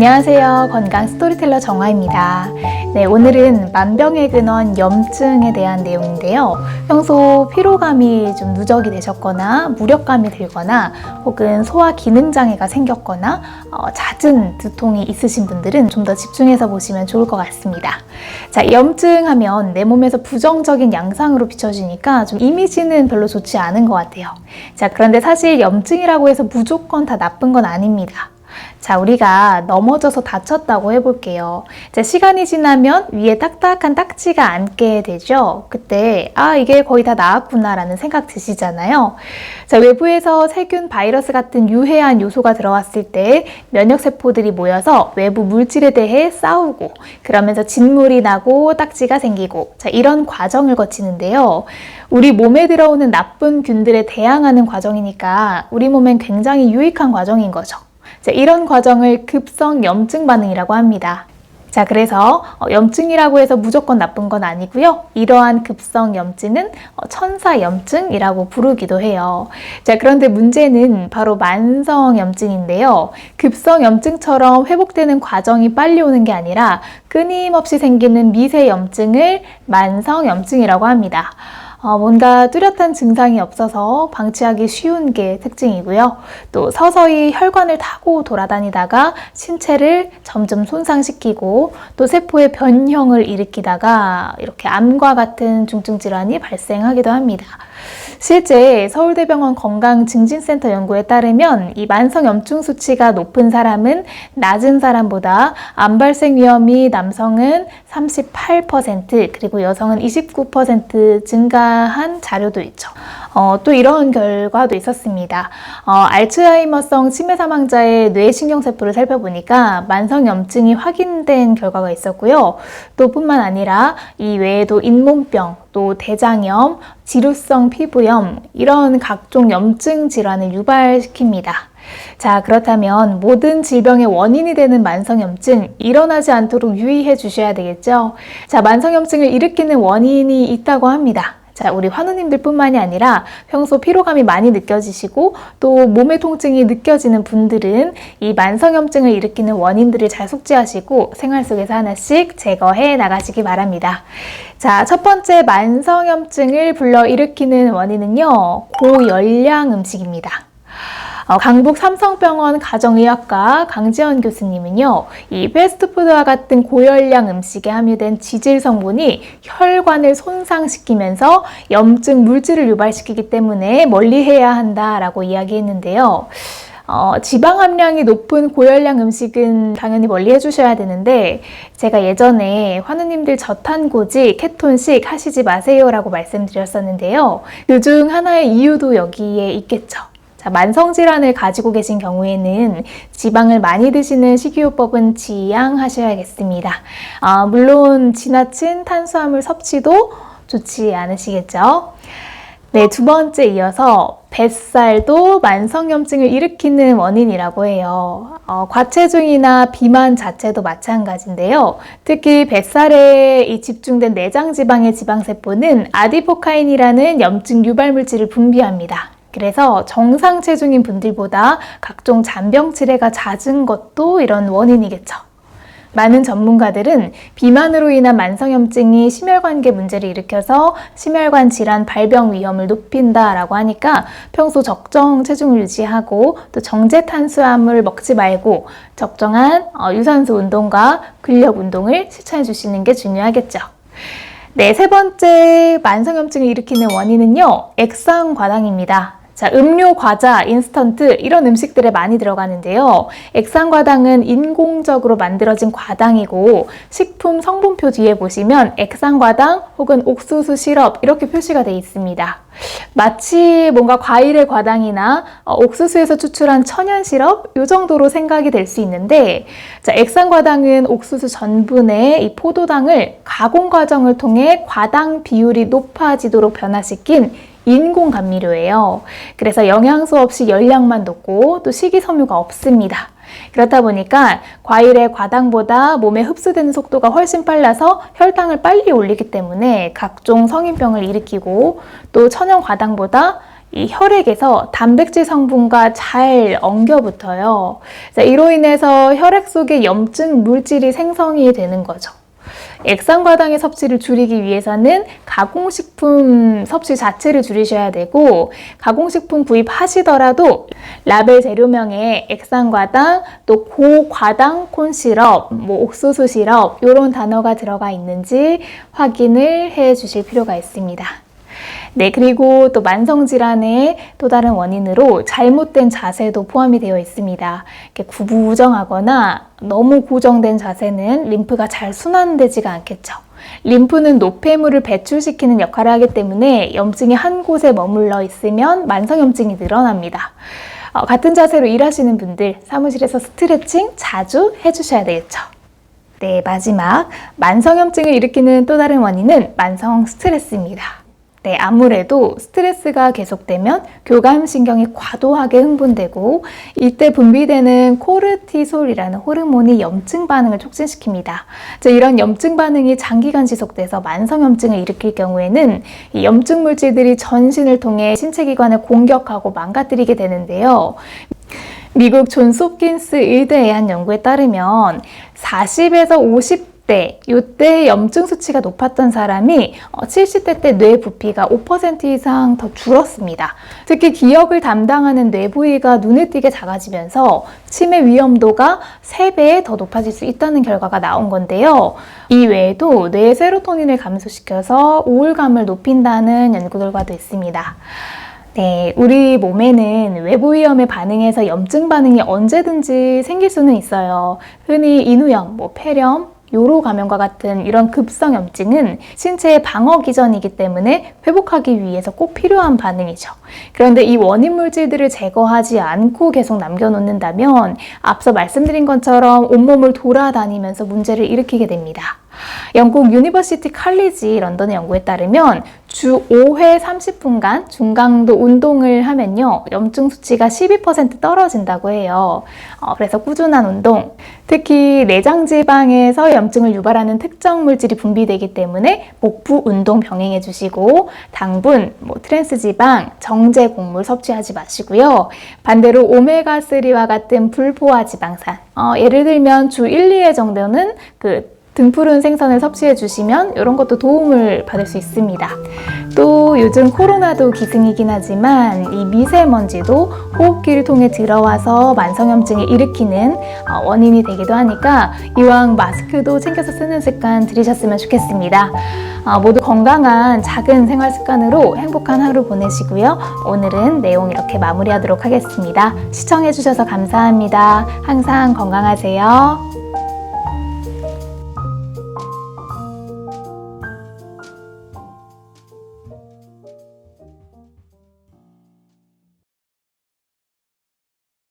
안녕하세요. 건강 스토리텔러 정화입니다. 네, 오늘은 만병의 근원 염증에 대한 내용인데요. 평소 피로감이 좀 누적이 되셨거나 무력감이 들거나 혹은 소화 기능 장애가 생겼거나 잦은 두통이 있으신 분들은 좀 더 집중해서 보시면 좋을 것 같습니다. 자, 염증 하면 내 몸에서 부정적인 양상으로 비춰지니까 좀 이미지는 별로 좋지 않은 것 같아요. 자, 그런데 사실 염증이라고 해서 무조건 다 나쁜 건 아닙니다. 자, 우리가 넘어져서 다쳤다고 해볼게요. 자, 시간이 지나면 위에 딱딱한 딱지가 앉게 되죠. 그때 이게 거의 다 나았구나 라는 생각 드시잖아요. 자, 외부에서 세균, 바이러스 같은 유해한 요소가 들어왔을 때 면역세포들이 모여서 외부 물질에 대해 싸우고 그러면서 진물이 나고 딱지가 생기고, 자, 이런 과정을 거치는데요. 우리 몸에 들어오는 나쁜 균들에 대항하는 과정이니까 우리 몸엔 굉장히 유익한 과정인 거죠. 자, 이런 과정을 급성 염증 반응이라고 합니다. 자, 그래서 염증이라고 해서 무조건 나쁜 건 아니고요. 이러한 급성 염증은 천사 염증이라고 부르기도 해요. 자, 그런데 문제는 바로 만성 염증인데요. 급성 염증처럼 회복되는 과정이 빨리 오는 게 아니라 끊임없이 생기는 미세 염증을 만성 염증이라고 합니다. 뭔가 뚜렷한 증상이 없어서 방치하기 쉬운 게 특징이고요. 또 서서히 혈관을 타고 돌아다니다가 신체를 점점 손상시키고 또 세포의 변형을 일으키다가 이렇게 암과 같은 중증 질환이 발생하기도 합니다. 실제 서울대병원 건강증진센터 연구에 따르면 이 만성 염증 수치가 높은 사람은 낮은 사람보다 암 발생 위험이 남성은 38% 그리고 여성은 29% 증가한 자료도 있죠. 또 이런 결과도 있었습니다. 알츠하이머성 치매 사망자의 뇌신경세포를 살펴보니까 만성 염증이 확인된 결과가 있었고요. 또 뿐만 아니라 이 외에도 잇몸병, 또 대장염, 지루성 피부염 이런 각종 염증 질환을 유발시킵니다. 자, 그렇다면 모든 질병의 원인이 되는 만성염증 일어나지 않도록 유의해 주셔야 되겠죠? 자, 만성염증을 일으키는 원인이 있다고 합니다. 자, 우리 환우님들 뿐만이 아니라 평소 피로감이 많이 느껴지시고 또 몸의 통증이 느껴지는 분들은 이 만성염증을 일으키는 원인들을 잘 숙지하시고 생활 속에서 하나씩 제거해 나가시기 바랍니다. 자, 첫 번째 만성염증을 불러일으키는 원인은요, 고열량 음식입니다. 강북 삼성병원 가정의학과 강지연 교수님은요, 이 패스트푸드와 같은 고열량 음식에 함유된 지질 성분이 혈관을 손상시키면서 염증 물질을 유발시키기 때문에 멀리해야 한다라고 이야기했는데요. 지방 함량이 높은 고열량 음식은 당연히 멀리 해주셔야 되는데, 제가 예전에 환우님들 저탄고지, 케톤식 하시지 마세요라고 말씀드렸었는데요. 그중 하나의 이유도 여기에 있겠죠. 자, 만성질환을 가지고 계신 경우에는 지방을 많이 드시는 식이요법은 지양하셔야겠습니다. 물론 지나친 탄수화물 섭취도 좋지 않으시겠죠? 네, 두 번째 이어서 뱃살도 만성염증을 일으키는 원인이라고 해요. 과체중이나 비만 자체도 마찬가지인데요. 특히 뱃살에 이 집중된 내장지방의 지방세포는 아디포카인이라는 염증 유발물질을 분비합니다. 그래서 정상 체중인 분들보다 각종 잔병 치레가 잦은 것도 이런 원인이겠죠. 많은 전문가들은 비만으로 인한 만성염증이 심혈관계 문제를 일으켜서 심혈관 질환 발병 위험을 높인다라고 하니까 평소 적정 체중을 유지하고 또 정제 탄수화물 먹지 말고 적정한 유산소 운동과 근력 운동을 실천해 주시는 게 중요하겠죠. 네, 세 번째 만성염증을 일으키는 원인은요, 액상과당입니다. 자, 음료, 과자, 인스턴트 이런 음식들에 많이 들어가는데요. 액상과당은 인공적으로 만들어진 과당이고 식품 성분표 뒤에 보시면 액상과당 혹은 옥수수 시럽 이렇게 표시가 되어 있습니다. 마치 뭔가 과일의 과당이나 옥수수에서 추출한 천연 시럽 이 정도로 생각이 될 수 있는데, 자, 액상과당은 옥수수 전분에 이 포도당을 가공 과정을 통해 과당 비율이 높아지도록 변화시킨 인공 감미료예요. 그래서 영양소 없이 열량만 높고 또 식이섬유가 없습니다. 그렇다 보니까 과일의 과당보다 몸에 흡수되는 속도가 훨씬 빨라서 혈당을 빨리 올리기 때문에 각종 성인병을 일으키고, 또 천연 과당보다 이 혈액에서 단백질 성분과 잘 엉겨붙어요. 이로 인해서 혈액 속에 염증 물질이 생성이 되는 거죠. 액상과당의 섭취를 줄이기 위해서는 가공식품 섭취 자체를 줄이셔야 되고, 가공식품 구입하시더라도 라벨 재료명에 액상과당, 또 고과당 콘시럽, 옥수수 시럽 이런 단어가 들어가 있는지 확인을 해 주실 필요가 있습니다. 네, 그리고 또 만성질환의 또 다른 원인으로 잘못된 자세도 포함이 되어 있습니다. 이렇게 구부정하거나 너무 고정된 자세는 림프가 잘 순환되지가 않겠죠. 림프는 노폐물을 배출시키는 역할을 하기 때문에 염증이 한 곳에 머물러 있으면 만성염증이 늘어납니다. 같은 자세로 일하시는 분들, 사무실에서 스트레칭 자주 해주셔야 되겠죠. 네, 마지막 만성염증을 일으키는 또 다른 원인은 만성 스트레스입니다. 네, 아무래도 스트레스가 계속되면 교감신경이 과도하게 흥분되고, 이때 분비되는 코르티솔이라는 호르몬이 염증 반응을 촉진시킵니다. 이런 염증 반응이 장기간 지속돼서 만성염증을 일으킬 경우에는 이 염증 물질들이 전신을 통해 신체 기관을 공격하고 망가뜨리게 되는데요. 미국 존스 홉킨스 의대의 한 연구에 따르면 40에서 50대 이때 염증 수치가 높았던 사람이 70대 때 뇌 부피가 5% 이상 더 줄었습니다. 특히 기억을 담당하는 뇌 부위가 눈에 띄게 작아지면서 치매 위험도가 3배 더 높아질 수 있다는 결과가 나온 건데요. 이 외에도 뇌의 세로토닌을 감소시켜서 우울감을 높인다는 연구 결과도 있습니다. 네, 우리 몸에는 외부 위험에 반응해서 염증 반응이 언제든지 생길 수는 있어요. 흔히 인후염, 폐렴, 요로 감염과 같은 이런 급성 염증은 신체의 방어 기전이기 때문에 회복하기 위해서 꼭 필요한 반응이죠. 그런데 이 원인 물질들을 제거하지 않고 계속 남겨놓는다면 앞서 말씀드린 것처럼 온몸을 돌아다니면서 문제를 일으키게 됩니다. 영국 유니버시티 칼리지 런던의 연구에 따르면 주 5회 30분간 중강도 운동을 하면요, 염증 수치가 12% 떨어진다고 해요. 그래서 꾸준한 운동, 특히 내장 지방에서 염증을 유발하는 특정 물질이 분비되기 때문에 복부 운동 병행해 주시고, 당분, 트랜스 지방, 정제 곡물 섭취하지 마시고요. 반대로 오메가3와 같은 불포화 지방산, 예를 들면 주 1, 2회 정도는 등푸른 생선을 섭취해 주시면 이런 것도 도움을 받을 수 있습니다. 또 요즘 코로나도 기승이긴 하지만 이 미세먼지도 호흡기를 통해 들어와서 만성염증을 일으키는 원인이 되기도 하니까 이왕 마스크도 챙겨서 쓰는 습관 들이셨으면 좋겠습니다. 모두 건강한 작은 생활 습관으로 행복한 하루 보내시고요. 오늘은 내용 이렇게 마무리하도록 하겠습니다. 시청해 주셔서 감사합니다. 항상 건강하세요.